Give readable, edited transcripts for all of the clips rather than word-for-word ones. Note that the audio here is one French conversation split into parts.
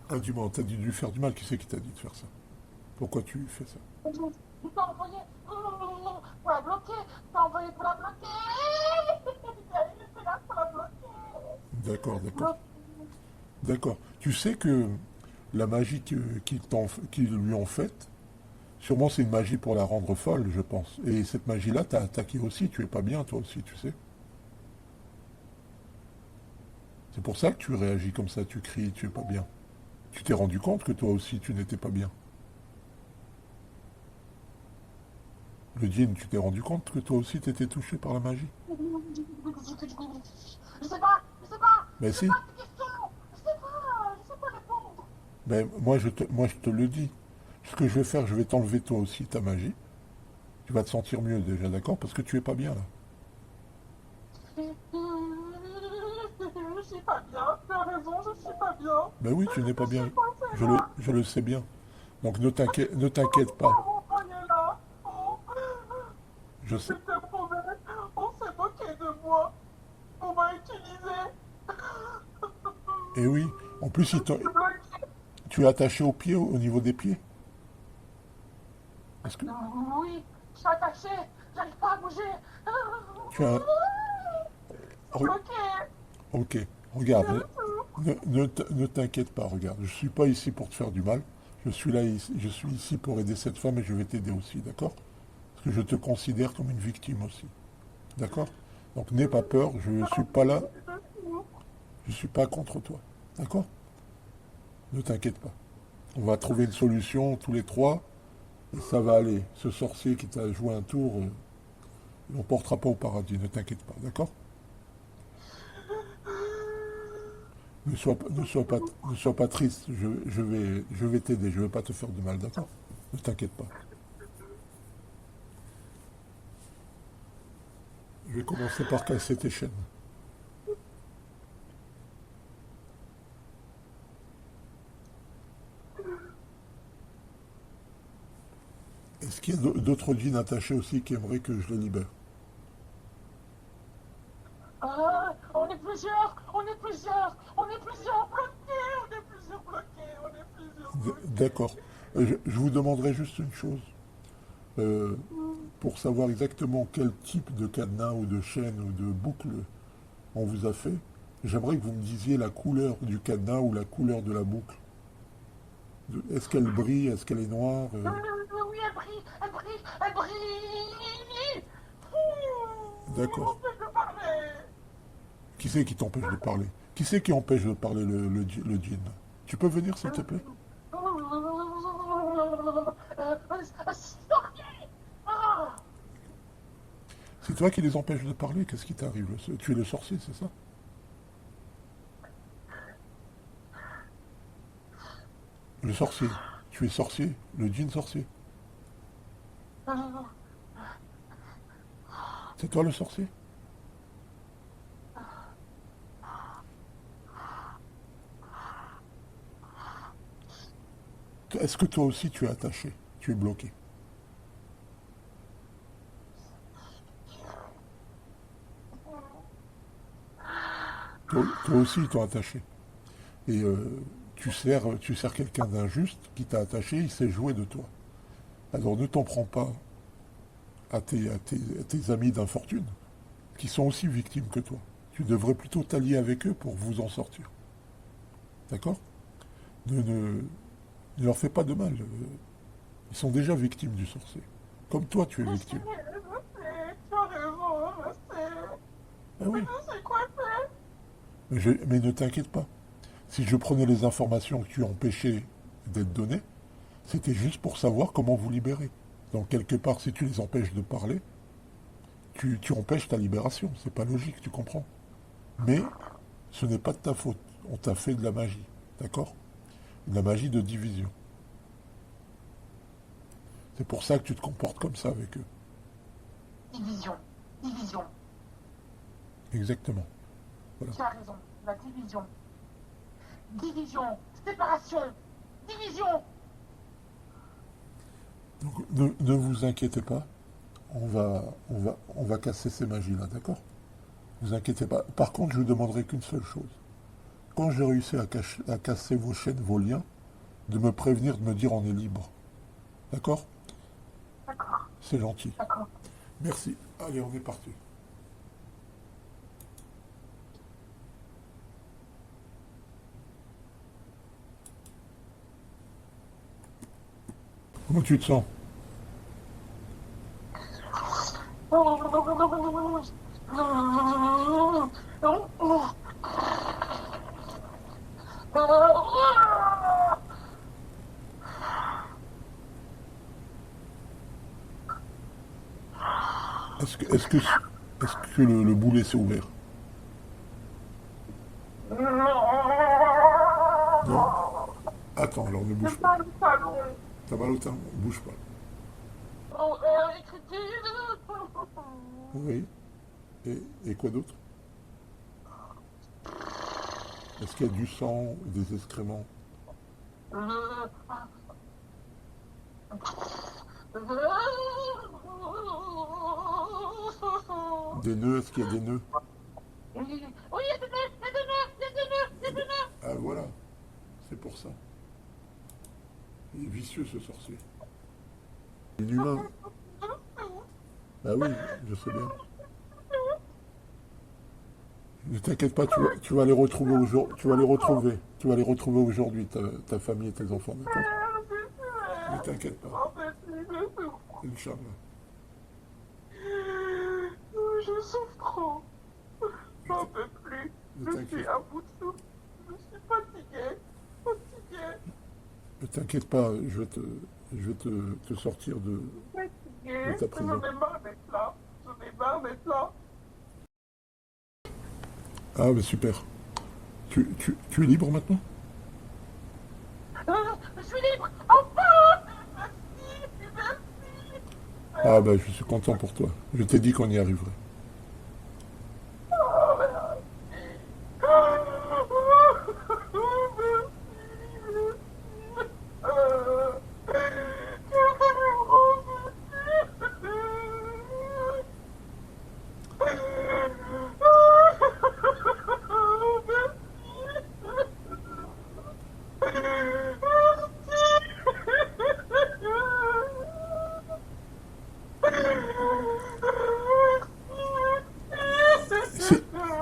Ah, du moins, t'as dû lui faire du mal. Qui c'est qui t'a dit de faire ça? Pourquoi tu fais ça? Il t'a envoyé pour la bloquer. Il t'a envoyé pour la bloquer. Il était là pour la bloquer. D'accord, d'accord. Bloquer. D'accord. Tu sais que la magie qu'ils lui ont faite, sûrement c'est une magie pour la rendre folle, je pense. Et cette magie-là t'a attaqué aussi. Tu es pas bien, toi aussi, tu sais. C'est pour ça que tu réagis comme ça, tu cries, tu es pas bien. Tu t'es rendu compte que toi aussi, tu n'étais pas bien. Le djinn, tu t'es rendu compte que toi aussi, tu étais touché par la magie? Je sais pas, je sais pas, Ben je sais si. pas tes questions. Je sais pas répondre. Ben moi, je te le dis. Ce que je vais faire, je vais t'enlever toi aussi ta magie. Tu vas te sentir mieux déjà, d'accord? Parce que tu es pas bien là. Je suis pas bien. Tu as raison, je suis pas bien. Ben oui, tu n'es pas Je bien. suis pas là. Je le sais bien. Donc ne t'inquiète pas. Oh, on est là. Oh, Je sais. c'était mauvais. On s'est moqué de moi. On m'a utilisé. Et oui. En plus, Je suis bloquée. tu es attaché aux pieds, au niveau des pieds. Est-ce que Oui, je suis attachée. J'arrive pas à bouger. tu as... Je suis bloquée. Ok, regarde, Je ne t'inquiète pas, regarde, je suis pas ici pour te faire du mal, je suis ici pour aider cette femme et je vais t'aider aussi, d'accord? Parce que je te considère comme une victime aussi, d'accord? Donc n'aie pas peur, je ne suis pas là, je suis pas contre toi, d'accord? Ne t'inquiète pas. On va trouver une solution tous les trois et ça va aller. Ce sorcier qui t'a joué un tour, il ne portera pas au paradis, ne t'inquiète pas, d'accord? Ne sois pas triste, je vais t'aider, je ne vais pas te faire de mal, d'accord? Ne t'inquiète pas. Je vais commencer par casser tes chaînes. Est-ce qu'il y a d'autres djinns attachés aussi qui aimeraient que je les libère? Ah, on est plusieurs, on est plusieurs, on est plusieurs bloqués, on est plusieurs bloqués, on est plusieurs bloqués. D'accord. Je vous demanderai juste une chose. Euh, pour savoir exactement quel type de cadenas ou de chaîne ou de boucle on vous a fait, j'aimerais que vous me disiez la couleur du cadenas ou la couleur de la boucle. Est-ce qu'elle brille? Est-ce qu'elle est noire? Oui, elle brille, elle brille, elle brille. D'accord. On peut parler. Qui c'est qui t'empêche de parler? Qui c'est qui empêche de parler le djinn? Tu peux venir s'il te plaît? Sorcier. Ah, C'est toi qui les empêches de parler? Qu'est-ce qui t'arrive? Tu es le sorcier, c'est ça? Le sorcier. Tu es sorcier? Le djinn sorcier? C'est toi le sorcier? Est-ce que toi aussi tu es attaché? Tu es bloqué? Toi aussi ils t'ont attaché. Et tu sers quelqu'un d'injuste qui t'a attaché, il s'est joué de toi. Alors ne t'en prends pas à tes amis d'infortune, qui sont aussi victimes que toi. Tu devrais plutôt t'allier avec eux pour vous en sortir. D'accord? Ne leur fais pas de mal. Ils sont déjà victimes du sorcier. Comme toi, tu es je victime. sais, tu as raison, je sais. Ah Mais oui, je sais quoi faire. mais ne t'inquiète pas. Si je prenais les informations que tu empêchais d'être données, c'était juste pour savoir comment vous libérer. Donc quelque part, si tu les empêches de parler, tu empêches ta libération. C'est pas logique, tu comprends? Mais ce n'est pas de ta faute. On t'a fait de la magie. D'accord? De la magie de division. C'est pour ça que tu te comportes comme ça avec eux. Division, division. Exactement. Voilà. Tu as raison, la division. Division, séparation, division. Donc ne vous inquiétez pas. On va casser ces magies-là, d'accord? Ne vous inquiétez pas. Par contre, je vous demanderai qu'une seule chose. quand j'ai réussi à casser vos chaînes, vos liens, de me prévenir, de me dire on est libre. D'accord? D'accord, C'est gentil. d'accord. Merci. Allez, on est parti. Comment tu te sens? Est-ce que le boulet s'est ouvert? Non? Attends, alors ne J'ai bouge pas. mal au talon. T'as mal au talon? Bouge pas. Oh, écriture. Oui. Et quoi d'autre? Est-ce qu'il y a du sang, des excréments? Des nœuds? Est-ce qu'il y a des nœuds? Oui, il y a des nœuds, il y a des nœuds, il y a des nœuds, il y a des nœuds. Ah voilà, c'est pour ça. Il est vicieux ce sorcier. Inhumain. Ah oui, je sais bien. Ne t'inquiète pas, tu vas les retrouver aujourd'hui. Tu vas les retrouver aujourd'hui, ta famille et tes enfants, d'accord? Ne t'inquiète pas. Inch'Allah. Je souffre trop. J'en peux plus. Ne Je suis t'inquiète à bout de souffle. Je suis fatiguée. Fatiguée. ne t'inquiète pas, je vais te sortir de Fatiguée. ta J'en prison. ai marre d'être là. J'en ai marre d'être là. Ah, mais super. Tu es libre maintenant? Je suis libre. Enfin. Merci. Merci. Ah, bah, je suis content pour toi. Je t'ai dit qu'on y arriverait.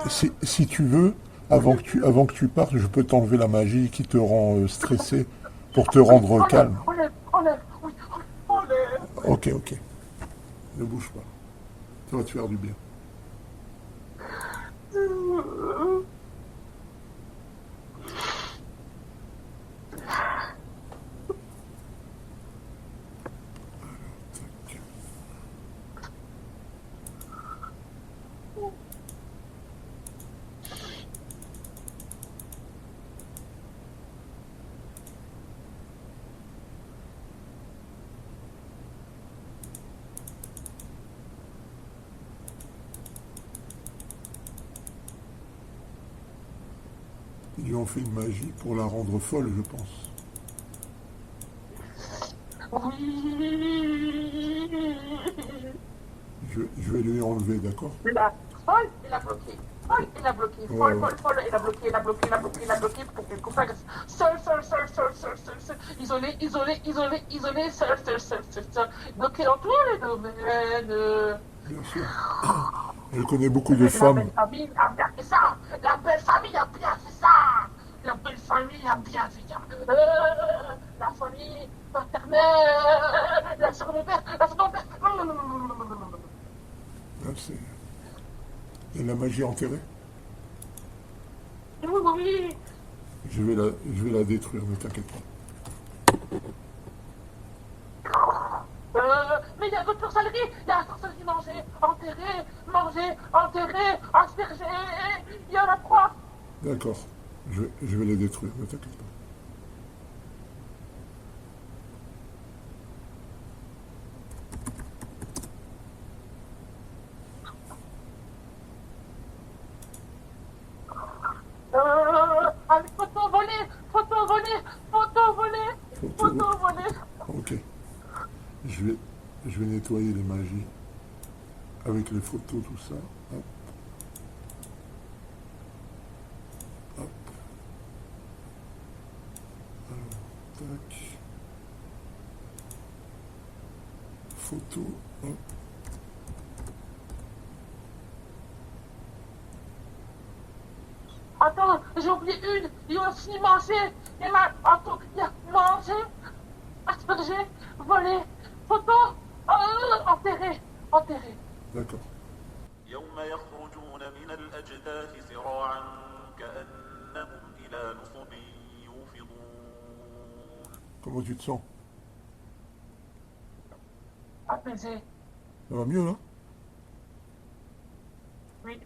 Si, si tu veux, avant que tu partes, je peux t'enlever la magie qui te rend stressé pour te rendre Enlève, calme. enlève, enlève, oui, enlève. Ok, ok. Ne bouge pas. Ça va te faire du bien. Tac. Ils lui ont fait une magie pour la rendre folle, je pense. Oui. Je vais lui enlever, d'accord? Là, folle, il a bloqué. Folle, il a bloqué. Ouais, Folle, ouais. folle, folle, il a bloqué, il a bloqué, il a bloqué, il a bloqué pour qu'elle complexe. Seul, seul, seul, seul, seul, seul, seul. Isolé, isolé, isolé, isolé, seul, seul, seul, seul, seul. Bloqué dans tous les domaines. Bien sûr. Elle connaît beaucoup de La femmes. belle famille a bien fait ça. La belle famille a bien fait ça. La belle famille a bien fait ça. La famille paternelle, la seconde père, la seconde père. Non, non, non, non, non, non, non, non, non. Là, c'est... Il y a la magie enterrée. Oui, oui, oui. Je vais la détruire, ne t'inquiète pas. Mais il y a d'autres sorcelleries. Il y a la sorcellerie manger, enterrer, asperger. Il y en a trois. D'accord. Je vais les détruire, ne t'inquiète pas. Avec photo volée, photo volée, photo volée, Photo. photo volée. Ok. Je vais, je vais nettoyer les magies avec les photos, tout ça. Hop, hop. Tac. Photo. Hop. Attends, j'ai oublié une. Il a aussi mangé. Il m'a. Attends, il a mangé, aspergé, volé, photo, enterré. Enterré. D'accord. يوم يخرجون من الأجداث سراعا كأنهم إلى نصب يوفضون. Comment tu te sens? Apaisé. Ça va mieux là? Oui.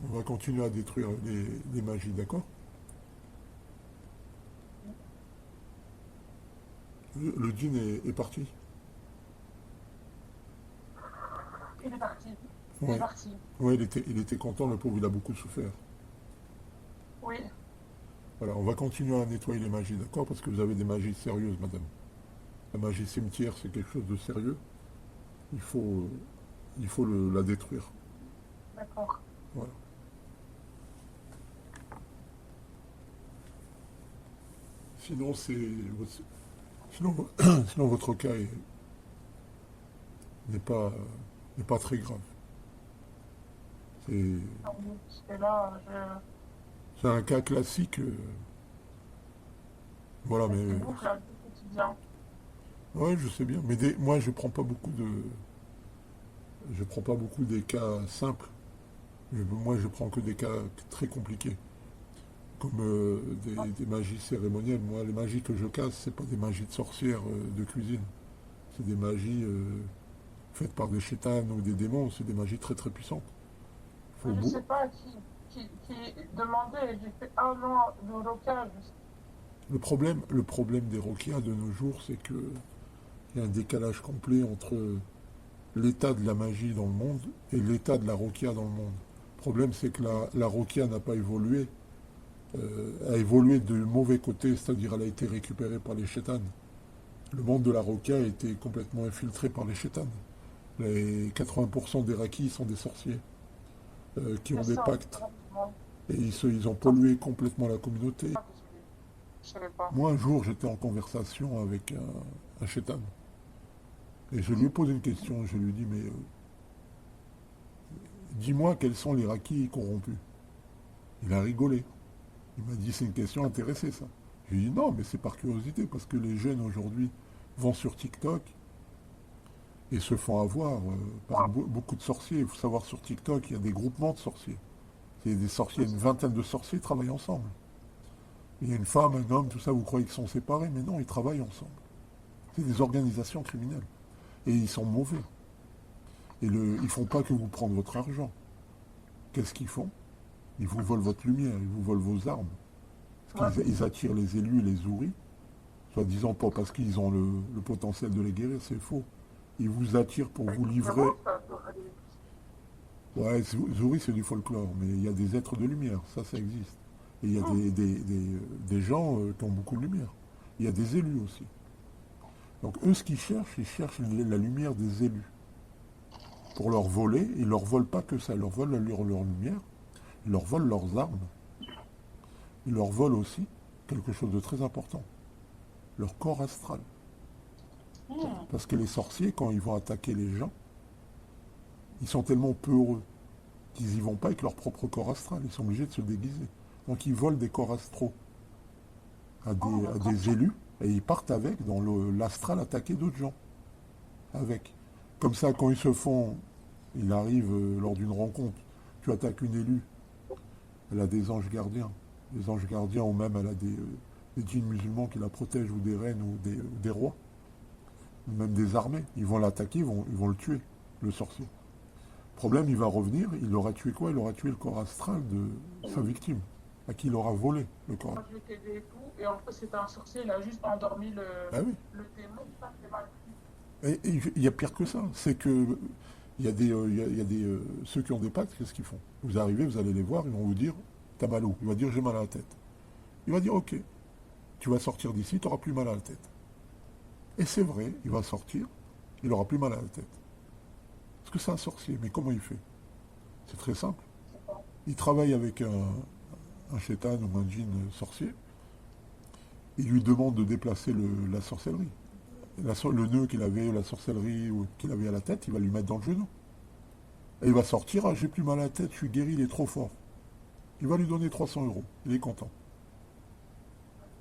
On va continuer à détruire les magies, d'accord? Le djinn est parti. Il est parti. Il est Ouais. parti. Ouais, il était content, le pauvre, il a beaucoup souffert. Oui. Voilà, on va continuer à nettoyer les magies, d'accord? Parce que vous avez des magies sérieuses, madame. La magie cimetière, c'est quelque chose de sérieux. Il faut la détruire. D'accord. Voilà. Sinon, sinon votre cas n'est pas, n'est pas très grave. C'est Et là, c'est un cas classique. Voilà, mais c'est boucle là, du quotidien. ouais, je sais bien. Mais moi, je prends pas beaucoup des cas simples. Moi, je prends que des cas très compliqués, comme des magies cérémonielles. Moi, les magies que je casse, c'est pas des magies de sorcières de cuisine. C'est des magies faites par des chétanes ou des démons. C'est des magies très très puissantes. Faut Je beau- sais pas qui demandait. J'ai fait un an de locage. Le problème des Rokia de nos jours, c'est que il y a un décalage complet entre l'état de la magie dans le monde et l'état de la Rokia dans le monde. Le problème, c'est que la Rokia n'a pas évolué, a évolué du mauvais côté, c'est-à-dire elle a été récupérée par les chétanes. Le monde de la Rokia a été complètement infiltré par les chétanes. Les 80% des Rakis sont des sorciers qui ont C'est des ça. pactes Rapidement. et ils ont pollué complètement la communauté. Ah, désolé. Je savais pas. Moi, un jour, j'étais en conversation avec un chétan et je lui ai posé une question. Je lui ai dit, mais dis-moi quels sont les Rakis corrompus. Il a rigolé. Il m'a dit, c'est une question intéressée, ça. Je lui ai dit, non, mais c'est par curiosité, parce que les jeunes aujourd'hui vont sur TikTok et se font avoir par beaucoup de sorciers. Il faut savoir, sur TikTok, il y a des groupements de sorciers. C'est des sorciers, une vingtaine de sorciers travaillent ensemble. Il y a une femme, un homme, tout ça, vous croyez qu'ils sont séparés, mais non, ils travaillent ensemble. C'est des organisations criminelles. Et ils sont mauvais. Et ils font pas que vous prendre votre argent. Qu'est-ce qu'ils font? Ils vous volent votre lumière, ils vous volent vos armes. Parce qu'ils ils attirent les élus et les ouris, soi-disant pas parce qu'ils ont le potentiel de les guérir, c'est faux. Ils vous attirent pour vous livrer. Ouais, Zouri, c'est du folklore, mais il y a des êtres de lumière, ça existe. Et il y a des gens qui ont beaucoup de lumière. Il y a des élus aussi. Donc eux, ce qu'ils cherchent, ils cherchent la lumière des élus. Pour leur voler, ils leur volent pas que ça, ils leur volent leur lumière, ils leur volent leurs armes. Ils leur volent aussi quelque chose de très important, leur corps astral. Parce que les sorciers, quand ils vont attaquer les gens, ils sont tellement peureux qu'ils y vont pas avec leur propre corps astral, ils sont obligés de se déguiser. Donc ils volent des corps astraux à des élus et ils partent avec dans l'astral attaquer d'autres gens. Avec. Comme ça, quand ils se font, il arrive lors d'une rencontre, tu attaques une élue, elle a des anges gardiens. Les anges gardiens ou même elle a des djinns musulmans qui la protègent ou des reines ou des rois, ou même des armées. Ils vont l'attaquer, ils vont le tuer, le sorcier. Problème, il va revenir, il aura tué quoi? Il aura tué le corps astral de sa victime, à qui il aura volé le corps. Moi, je l'ai aidé et tout, et en fait, c'était un sorcier, il a juste endormi Ah oui. le démon, ça fait mal. Et il y a pire que ça, c'est que il y a ceux qui ont des pactes, qu'est-ce qu'ils font? Vous arrivez, vous allez les voir, ils vont vous dire, t'as mal où? Il va dire, j'ai mal à la tête. Il va dire, ok, tu vas sortir d'ici, tu n'auras plus mal à la tête. Et c'est vrai, il va sortir, il n'aura plus mal à la tête. Parce que c'est un sorcier, mais comment il fait? C'est très simple. Il travaille avec un chétan ou un djinn sorcier, Il lui demande de déplacer la sorcellerie. Le nœud qu'il avait, la sorcellerie qu'il avait à la tête, il va lui mettre dans le genou. Et il va sortir, ah, j'ai plus mal à la tête, je suis guéri, il est trop fort. Il va lui donner 300 euros. Il est content.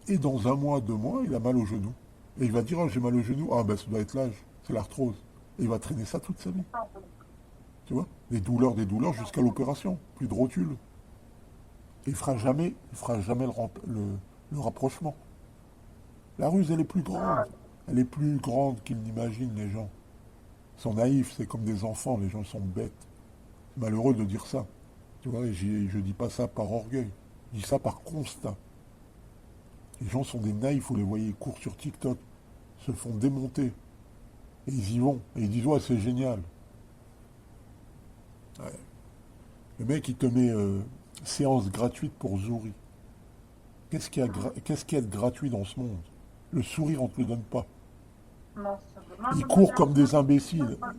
Et dans un mois, 2 mois, il a mal au genou. Et il va dire, ah, j'ai mal au genou. Ah, ben, ça doit être l'âge. C'est l'arthrose. Et il va traîner ça toute sa vie. Tu vois? Des douleurs jusqu'à l'opération. Plus de rotule. Et il fera jamais le rapprochement. La ruse, elle est plus grande. Elle est plus grande qu'ils n'imaginent, les gens. Ils sont naïfs, c'est comme des enfants, les gens sont bêtes. C'est malheureux de dire ça. Tu vois, et je dis pas ça par orgueil. Je dis ça par constat. Les gens sont des naïfs, vous les voyez, ils courent sur TikTok, se font démonter. Et ils y vont. Et ils disent, ouais, c'est génial. Ouais. Le mec, il te met séance gratuite pour Zouri. Qu'est-ce qu'il y a de gratuit dans ce monde? Le sourire, on ne te le donne pas. Non, Ils courent comme des imbéciles. Ah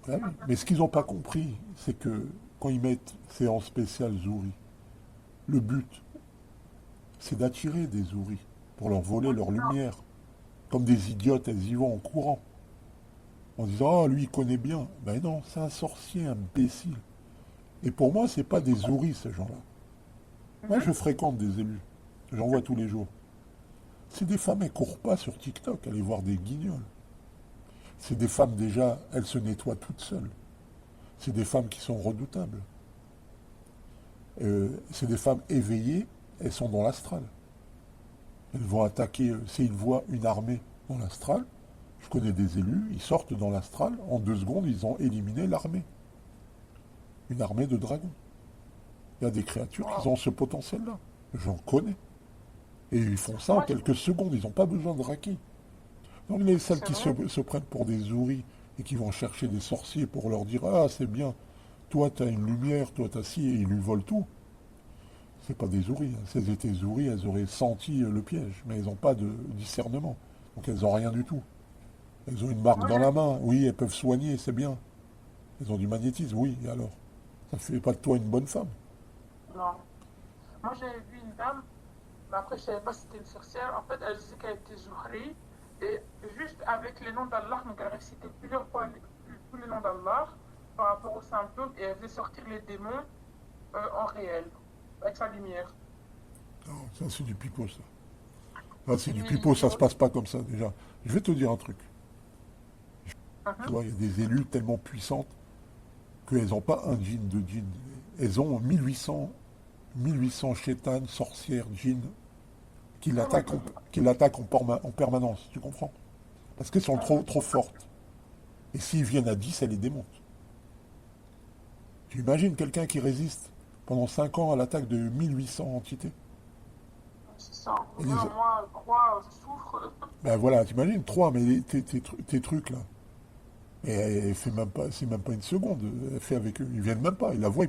oui. Mais ce qu'ils n'ont pas compris, c'est que quand ils mettent séance spéciale Zouri, le but, c'est d'attirer des Zouris pour leur voler leur lumière. Comme des idiotes, elles y vont en courant. En disant, ah, lui, il connaît bien. Ben non, c'est un sorcier imbécile. Et pour moi, c'est pas des Zouris, ces gens-là. Moi, je fréquente des élus. J'en vois tous les jours. C'est des femmes, elles courent pas sur TikTok, aller voir des guignols. C'est des femmes, déjà, elles se nettoient toutes seules. C'est des femmes qui sont redoutables. C'est des femmes éveillées, elles sont dans l'astral. Elles vont attaquer, s'ils voient une armée dans l'astral, je connais des élus, ils sortent dans l'astral, en 2 secondes, ils ont éliminé l'armée. Une armée de dragons. Il y a des créatures qui ont ce potentiel-là. J'en connais. Et ils font ça en quelques secondes, ils n'ont pas besoin de raki. Donc celles qui se prennent pour des zouris et qui vont chercher des sorciers pour leur dire, ah, c'est bien, toi tu as une lumière, toi tu as ci, et ils lui volent tout. C'est pas des zouris. Si elles étaient zouris, elles auraient senti le piège, mais elles n'ont pas de discernement. Donc elles n'ont rien du tout. Elles ont une marque dans la main, oui, elles peuvent soigner, c'est bien. Elles ont du magnétisme, oui, et alors? Ça ne fait pas de toi une bonne femme. Non. Moi, j'ai vu une dame, mais après, je ne savais pas si c'était une sorcière. En fait, elle disait qu'elle était Zohri, et juste avec les noms d'Allah, donc elle récitait plusieurs fois tous les noms d'Allah par rapport aux symptômes, et elle faisait sortir les démons en réel, avec sa lumière. Non, ça c'est du pipeau, ça. Ça, c'est du pipeau, ça se passe pas comme ça, déjà. Je vais te dire un truc. Tu vois, il y a des élus tellement puissantes qu'elles n'ont pas un djinn de djinn. Elles ont 1800 chétanes, sorcières, djinns, qui l'attaquent en permanence, tu comprends? Parce qu'elles sont trop fortes. Et s'ils viennent à 10, elles les démontent. Tu imagines quelqu'un qui résiste pendant 5 ans à l'attaque de 1800 entités? C'est ça. Moi, 3 souffrent. Ben voilà, t'imagines, 3, mais tes trucs là. Et elle fait même pas, c'est même pas une seconde, elle fait avec eux. Ils viennent même pas, ils la voient,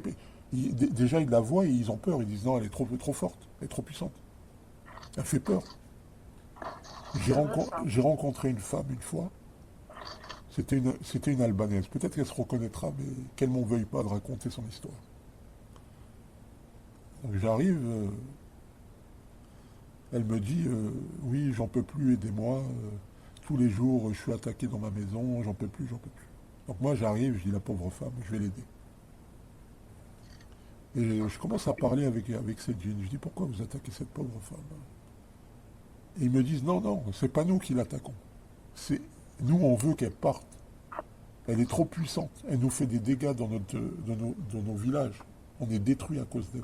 déjà ils la voient et ils ont peur, ils disent non, elle est trop forte, elle est trop puissante. Elle fait peur. J'ai rencontré une femme une fois, c'était une Albanaise, peut-être qu'elle se reconnaîtra, mais qu'elle m'en veuille pas de raconter son histoire. Donc j'arrive, elle me dit, oui, j'en peux plus, aidez-moi, tous les jours, je suis attaqué dans ma maison, j'en peux plus, j'en peux plus. Donc moi j'arrive, je dis la pauvre femme, je vais l'aider. Et je commence à parler avec cette djinn. Je dis pourquoi vous attaquez cette pauvre femme? Et ils me disent non, c'est pas nous qui l'attaquons. C'est nous on veut qu'elle parte. Elle est trop puissante. Elle nous fait des dégâts dans nos villages. On est détruits à cause d'elle.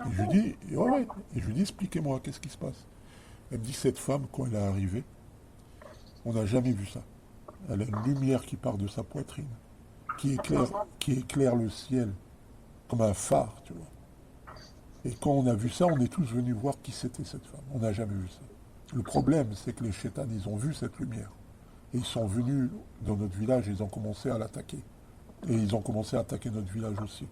Et je lui dis, ouais. Et je lui dis expliquez-moi qu'est-ce qui se passe. Elle me dit cette femme quand elle est arrivée, on n'a jamais vu ça. Elle a une lumière qui part de sa poitrine, qui éclaire le ciel, comme un phare, tu vois. Et quand on a vu ça, on est tous venus voir qui c'était cette femme. On n'a jamais vu ça. Le problème, c'est que les chétans, ils ont vu cette lumière. Et ils sont venus dans notre village et ils ont commencé à l'attaquer. Et ils ont commencé à attaquer notre village aussi.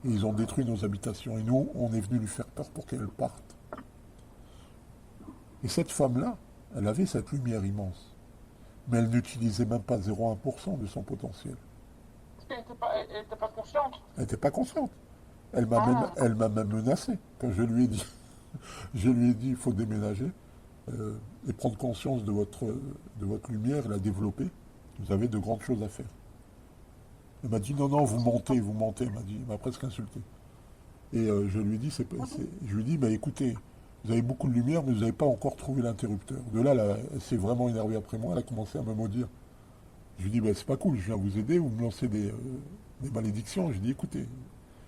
Et ils ont détruit nos habitations. Et nous, on est venu lui faire peur pour qu'elle parte. Et cette femme-là, elle avait cette lumière immense. Mais elle n'utilisait même pas 0,1% de son potentiel. Elle n'était pas consciente. Elle n'était pas consciente. Elle m'a même menacé quand je lui ai dit. Je lui ai dit, il faut déménager et prendre conscience de votre lumière et la développer. Vous avez de grandes choses à faire. Elle m'a dit, non, non, vous mentez, elle m'a dit, il m'a presque insulté. Et je lui ai dit, je lui ai dit, bah, écoutez, vous avez beaucoup de lumière, mais vous n'avez pas encore trouvé l'interrupteur. De là, elle s'est vraiment énervée après moi, elle a commencé à me maudire. Je lui ai dit, bah, c'est pas cool, je viens vous aider, vous me lancez des malédictions. Je lui ai dit, écoutez,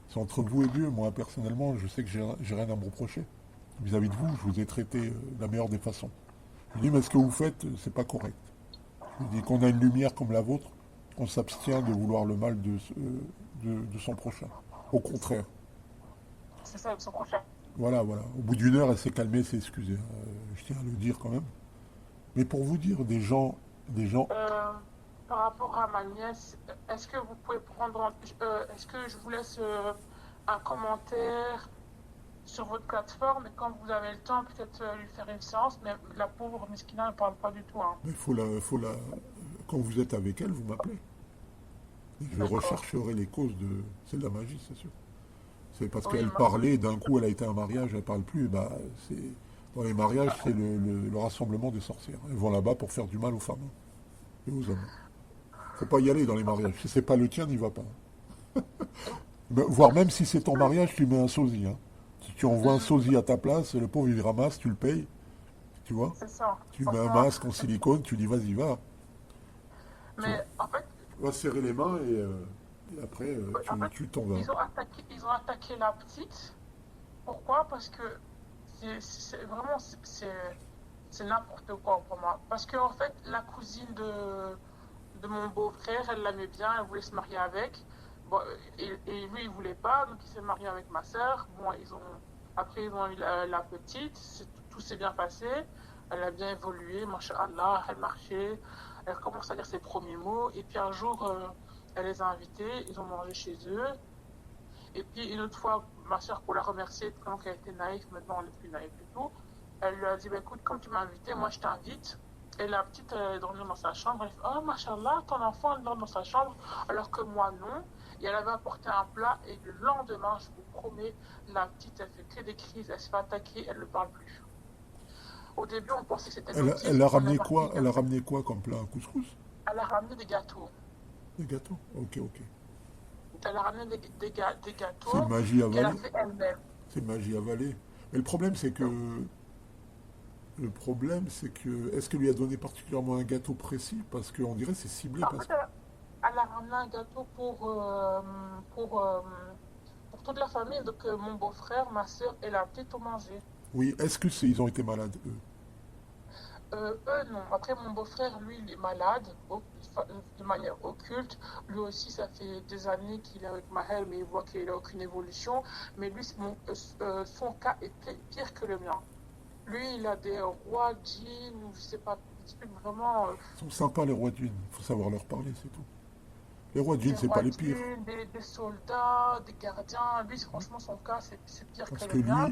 c'est entre vous et Dieu, moi personnellement, je sais que j'ai rien à me reprocher. Vis-à-vis de vous, je vous ai traité de la meilleure des façons. Je lui ai dit, mais ce que vous faites, c'est pas correct. Je lui ai dit qu'on a une lumière comme la vôtre, on s'abstient de vouloir le mal de son prochain. Au contraire. C'est ça, son prochain. Voilà, voilà. Au bout d'une heure, elle s'est calmée, s'est excusée. Je tiens à le dire quand même. Mais pour vous dire, des gens, Par rapport à ma nièce, est-ce que vous pouvez est-ce que je vous laisse un commentaire sur votre plateforme et quand vous avez le temps, peut-être lui faire une séance, mais la pauvre Miskina ne parle pas du tout. Hein. mais quand vous êtes avec elle, vous m'appelez. Et je D'accord. rechercherai les causes de. C'est de la magie, c'est sûr. C'est parce Oui, qu'elle parlait, d'un coup elle a été à un mariage, elle parle plus. Bah, c'est dans les mariages, c'est le rassemblement des sorcières. Elles vont là-bas pour faire du mal aux femmes et aux hommes. Faut pas y aller dans les mariages. Si c'est pas le tien, n'y va pas. Voire même si c'est ton mariage, tu mets un sosie. Hein. Si tu envoies un sosie à ta place, le pauvre il ramasse, tu le payes, tu vois. c'est ça. Tu mets un Franchement, masque en silicone, tu dis vas-y va, tu vois. mais en fait, Tu vas serrer les mains et après en fait, tu t'en vas. ils ont attaqué la petite. Pourquoi? Parce que vraiment, c'est n'importe quoi pour moi. Parce que, en fait, la cousine de mon beau-frère, elle l'aimait bien, elle voulait se marier avec. Bon, et lui, il voulait pas, donc il s'est marié avec ma sœur. Bon, après, ils ont eu la petite, tout s'est bien passé. Elle a bien évolué, machallah, elle marchait, elle commence à dire ses premiers mots. Et puis un jour, elle les a invités, ils ont mangé chez eux. Et puis une autre fois, ma soeur, pour la remercier, donc elle était naïve, maintenant elle n'est plus naïve du tout, elle lui a dit, bah, écoute, comme tu m'as invité, moi je t'invite. Et la petite, elle dormait dans sa chambre, elle fait, oh machallah, ton enfant elle dort dans sa chambre, alors que moi non. Et elle avait apporté un plat, et le lendemain, je vous promets, la petite, elle fait que des crises, elle se fait attaquer, elle ne parle plus. Au début, on pensait que c'était l'autisme, Elle a on est ramené parti quoi? Elle a ramené quoi comme plat? Un couscous? Elle a ramené des gâteaux. Des gâteaux? Ok, ok. Elle a ramené des C'est gâteaux magie qu'elle a avalée. fait elle-même. C'est magie avalée. Mais le problème, c'est que, est-ce qu'elle lui a donné particulièrement un gâteau précis? Parce qu'on dirait que c'est ciblé. En fait, elle a ramené un gâteau pour, euh, pour toute la famille. Donc, mon beau-frère, ma soeur et la petite ont mangé. Oui, est-ce que ils ont été malades, eux? Eux, non. Après, mon beau-frère, lui, il est malade, de manière occulte. Lui aussi, ça fait des années qu'il est avec Mahel, mais il voit qu'il n'a aucune évolution. Mais lui, son cas est pire que le mien. Lui, il a des rois djinns, ou je sais pas, des trucs vraiment. Ils sont sympas, les rois de djinn. Il faut savoir leur parler, c'est tout. Les rois de djinn, Des c'est pas rois les pires. djinns, des soldats, des gardiens. Lui, franchement, son cas, c'est pire que Parce que le mien.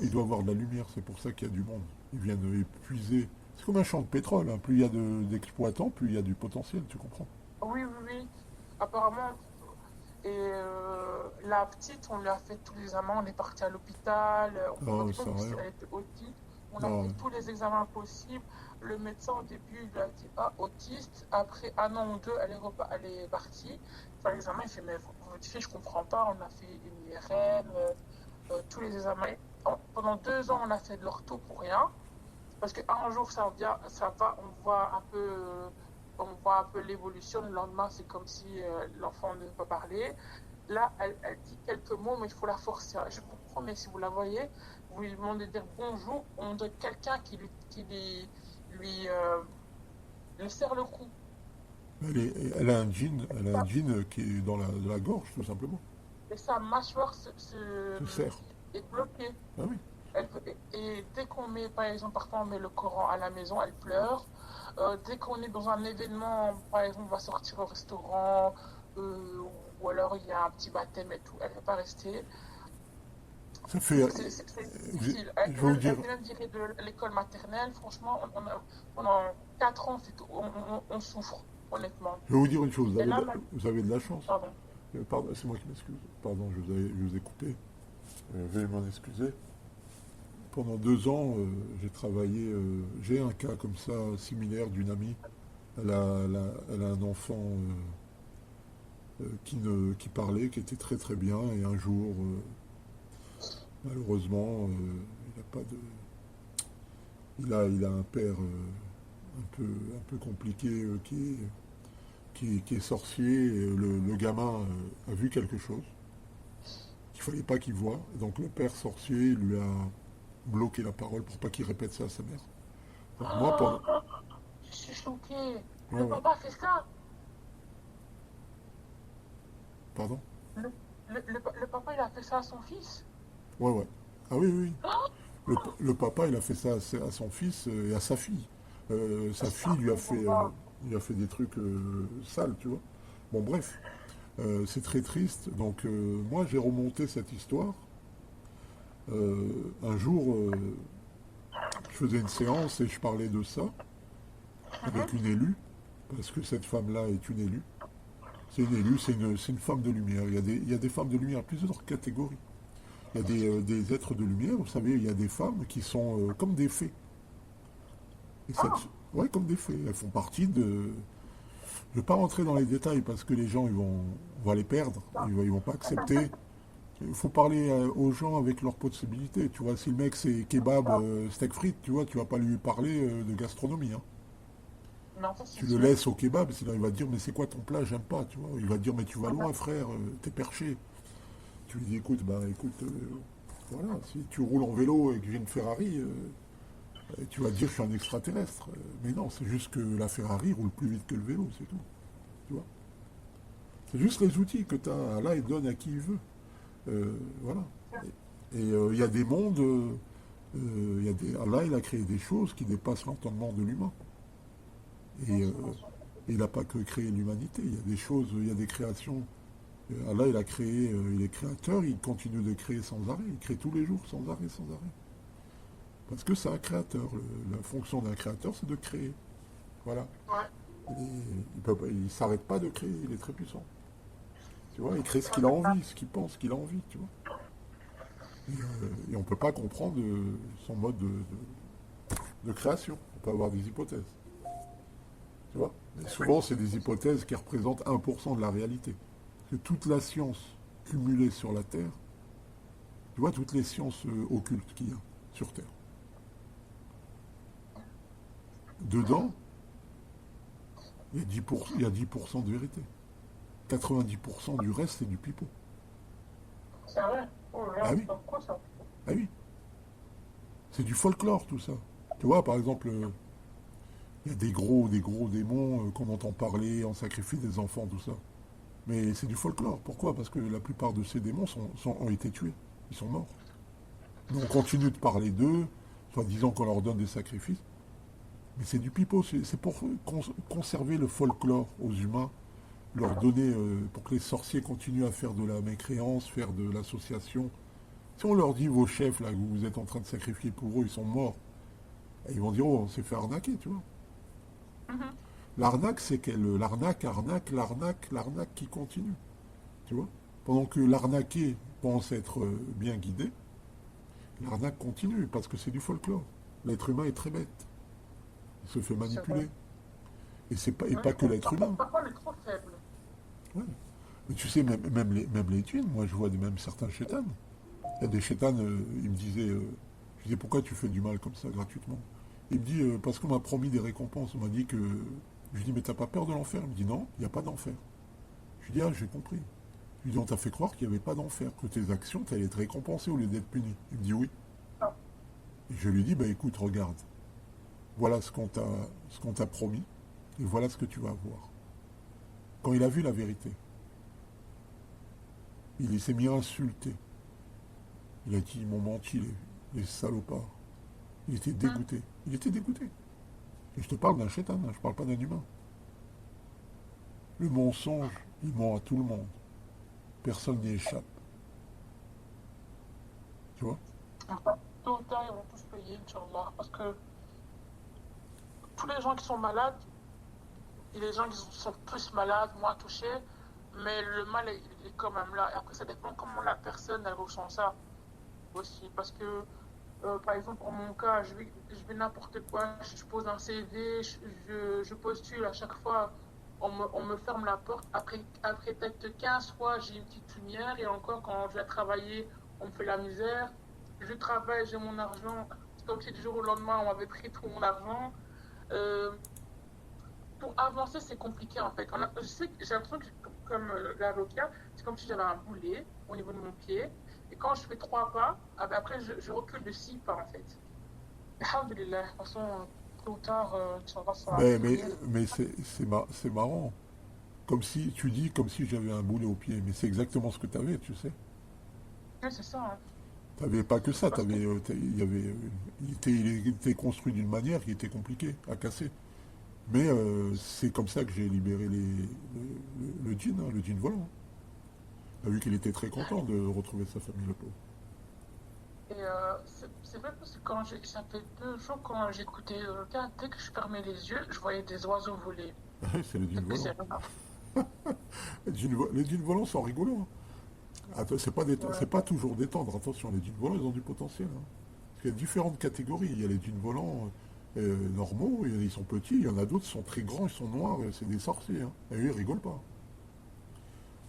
il doit avoir de la lumière. C'est pour ça qu'il y a du monde. Ils viennent épuiser. C'est comme un champ de pétrole. Hein. Plus il y a d'exploitants, plus il y a du potentiel, tu comprends? Oui, oui, oui. Apparemment, la petite, on lui a fait tous les examens, on est parti à l'hôpital, on Ah, dit pas ça si rien. elle était autiste, on a Ah, fait tous les examens possibles. Le médecin au début il lui a dit ah autiste, après un an ou deux elle est partie. Enfin l'examen il fait mais votre fille je comprends pas, on a fait une IRM, tous les examens. Pendant 2 ans on a fait de l'ortho pour rien. Parce qu'un jour ça va, on voit un peu l'évolution. Le lendemain, c'est comme si l'enfant ne peut pas parler. Là, elle dit quelques mots, mais il faut la forcer. Je vous promets, si vous la voyez, vous lui demandez de dire bonjour, on dirait quelqu'un qui lui serre le cou. elle a un djinn qui est dans la gorge, tout simplement. Et sa mâchoire Se serre. est bloquée. Ah oui. Et dès qu'on met, par exemple, parfois on met le Coran à la maison, elle pleure. Dès qu'on est dans un événement, par exemple, on va sortir au restaurant, ou alors il y a un petit baptême et tout, elle ne peut pas rester. Ça fait. C'est Je difficile. je vais vous dire. Elle vient de virer de l'école maternelle, franchement, pendant 4 ans, on souffre, honnêtement. Je vais vous dire une chose. Et là, Vous avez de la chance. pardon. Pardon, c'est moi qui m'excuse. Pardon, je vous ai coupé. Veuillez m'en excuser. pendant 2 ans, j'ai travaillé. J'ai un cas comme ça, similaire d'une amie. Elle a un enfant qui parlait, qui était très très bien, et un jour, malheureusement, il a pas de. Il a un père un peu compliqué qui est sorcier. Et le gamin a vu quelque chose qu'il fallait pas qu'il voie. Donc le père sorcier lui a bloqué la parole pour pas qu'il répète ça à sa mère. Donc moi, pendant. Oh, je suis choquée. Ouais, Le ouais. papa fait ça. Pardon? Le papa, il a fait ça à son fils. Ouais, ouais. Ah oui, oui, oui. Oh, Le papa, il a fait ça à son fils et à sa fille. Sa fille lui a fait des trucs sales, tu vois. Bon, bref, c'est très triste. Donc, moi, j'ai remonté cette histoire. Un jour, je faisais une séance et je parlais de ça avec une élue, parce que cette femme-là est une élue. C'est une élue, c'est une femme de lumière. Il y a des femmes de lumière, plusieurs catégories. Il y a des êtres de lumière, vous savez, il y a des femmes qui sont comme des fées. Et ouais, comme des fées. Elles font partie de. Je ne vais pas rentrer dans les détails parce que les gens, on va les perdre. Ils vont pas accepter. Il faut parler aux gens avec leurs possibilités. Tu vois, si le mec c'est kebab, steak frites, tu vois, tu vas pas lui parler de gastronomie, hein. non, ça c'est Tu le sûr. laisses au kebab, sinon il va te dire mais c'est quoi ton plat, j'aime pas, tu vois. Il va te dire mais tu vas loin frère, t'es perché. Tu lui dis écoute, bah écoute, voilà, si tu roules en vélo et que j'ai une Ferrari, tu vas te dire je suis un extraterrestre. Mais non, c'est juste que la Ferrari roule plus vite que le vélo, c'est tout. Tu vois. C'est juste les outils que tu as. Allah, il donne à qui il veut. Voilà. Et il y a des mondes, Allah, il a créé des choses qui dépassent l'entendement de l'humain. Et il n'a pas que créé l'humanité. Il y a des choses, il y a des créations. Allah, il a créé, il est créateur, il continue de créer sans arrêt. Il crée tous les jours, sans arrêt, sans arrêt. Parce que c'est un créateur. La fonction d'un créateur, c'est de créer. Voilà. Ouais. Il ne s'arrête pas de créer, il est très puissant. Tu vois, il crée ce qu'il a envie, ce qu'il pense qu'il a envie, tu vois. Et on ne peut pas comprendre son mode de création. On peut avoir des hypothèses. Tu vois. Mais souvent, c'est des hypothèses qui représentent 1% de la réalité. Que toute la science cumulée sur la Terre, tu vois, toutes les sciences occultes qu'il y a sur Terre, dedans, il y a 10% de vérité. 90% du reste, c'est du pipeau. C'est vrai. Oh là Ah là, oui, c'est quoi ça? ah oui. C'est du folklore, tout ça. Tu vois, par exemple, il y a des gros démons qu'on entend parler, on sacrifie des enfants, tout ça. Mais c'est du folklore. Pourquoi? Parce que la plupart de ces démons ont été tués. Ils sont morts. Nous, on continue de parler d'eux, soit disant qu'on leur donne des sacrifices. Mais c'est du pipeau. C'est pour conserver le folklore aux humains, leur donner, pour que les sorciers continuent à faire de la mécréance, faire de l'association. Si on leur dit, vos chefs, là, que vous êtes en train de sacrifier pour eux, ils sont morts, et ils vont dire, oh, on s'est fait arnaquer, tu vois. Mhm. L'arnaque, c'est qu'elle, l'arnaque qui continue, tu vois. Pendant que l'arnaqué pense être bien guidé, l'arnaque continue, parce que c'est du folklore. L'être humain est très bête. Il se fait C'est vrai. manipuler. Et Ouais, pas que l'être humain. parfois, on est trop faible. Ouais. Mais tu sais, même les djinns, moi je vois même certains chétans. Il y a des chétans, ils me disaient, je disais, pourquoi tu fais du mal comme ça gratuitement? Il me dit, parce qu'on m'a promis des récompenses. On m'a dit que. Je lui dis, mais t'as pas peur de l'enfer? Il me dit, non, il n'y a pas d'enfer. Je lui dis, ah, j'ai compris. Je lui dis, on t'a fait croire qu'il n'y avait pas d'enfer, que tes actions, tu allais être récompensé au lieu d'être puni. Il me dit, oui. Ah, Et je lui dis, bah écoute, regarde, voilà ce qu'on t'a promis, et voilà ce que tu vas avoir. Quand il a vu la vérité, il s'est mis à insulter. Il a dit, ils m'ont menti, les salopards. Il était hum, dégoûté. Il était dégoûté. Et je te parle d'un chétan, hein, je ne parle pas d'un humain. Le mensonge, il ment à tout le monde. Personne n'y échappe. Tu vois? enfin, tôt ou tard, ils vont tous payer, Inch'Allah. Parce que tous les gens qui sont malades, et les gens qui sont plus malades, moins touchés, mais le mal il est quand même là. Et après, ça dépend comment la personne elle ressent ça aussi. Parce que Par exemple, en mon cas, je vais n'importe quoi, je pose un CV, je postule à chaque fois, on me ferme la porte. Après peut-être 15 fois, j'ai une petite lumière et encore quand je vais travailler, on me fait la misère. Je travaille, j'ai mon argent. C'est comme si du jour au lendemain, on m'avait pris tout mon argent. Euh, pour avancer, c'est compliqué en fait. Je sais que j'ai l'impression que, comme l'avocat, c'est comme si j'avais un boulet au niveau de mon pied. Et quand je fais 3 pas, ah ben après je recule de 6 pas en fait. Alhamdulillah, de toute façon, tôt ou tard, ça va Mais, finir. mais c'est marrant. Comme si, tu dis comme si j'avais un boulet au pied, mais c'est exactement ce que tu avais, tu sais. Oui, c'est ça. Hein. T'avais pas que ça, Parce que, il était construit d'une manière qui était compliquée à casser. Mais c'est comme ça que j'ai libéré le djinn, hein, le djinn volant. T'as vu qu'il était très content de retrouver sa famille, le pauvre. et c'est vrai parce que ça fait 2 jours quand j'écoutais le cas, dès que je fermais les yeux, je voyais des oiseaux voler. C'est le djinn C'est volant. rien. Les djinns volants sont rigolos, hein. Attends, Ouais. c'est pas toujours détendre, attention, les djinns volants, ils ont du potentiel, hein. Parce qu'il y a différentes catégories. Il y a les djinns volants normaux, ils sont petits, il y en a d'autres qui sont très grands, ils sont noirs, c'est des sorciers, hein. Et eux, ils rigolent pas.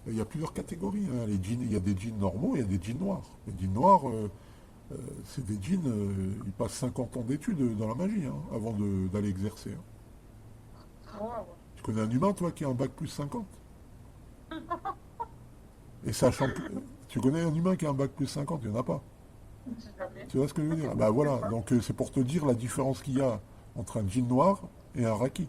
Et il y a plusieurs catégories, hein. Il y a des djinns normaux, il y a des djinns noirs. Les djinns noirs, c'est des djinns, ils passent 50 ans d'études dans la magie, hein, avant d'aller exercer, hein. Wow. Tu connais un humain, toi, qui a un bac plus 50? Et sachant plus... Tu connais un humain qui a un bac plus 50? Il n'y en a pas. C'est jamais. Tu vois ce que je veux dire? Bah voilà, donc c'est pour te dire la différence qu'il y a entre un djinn noir et un raki.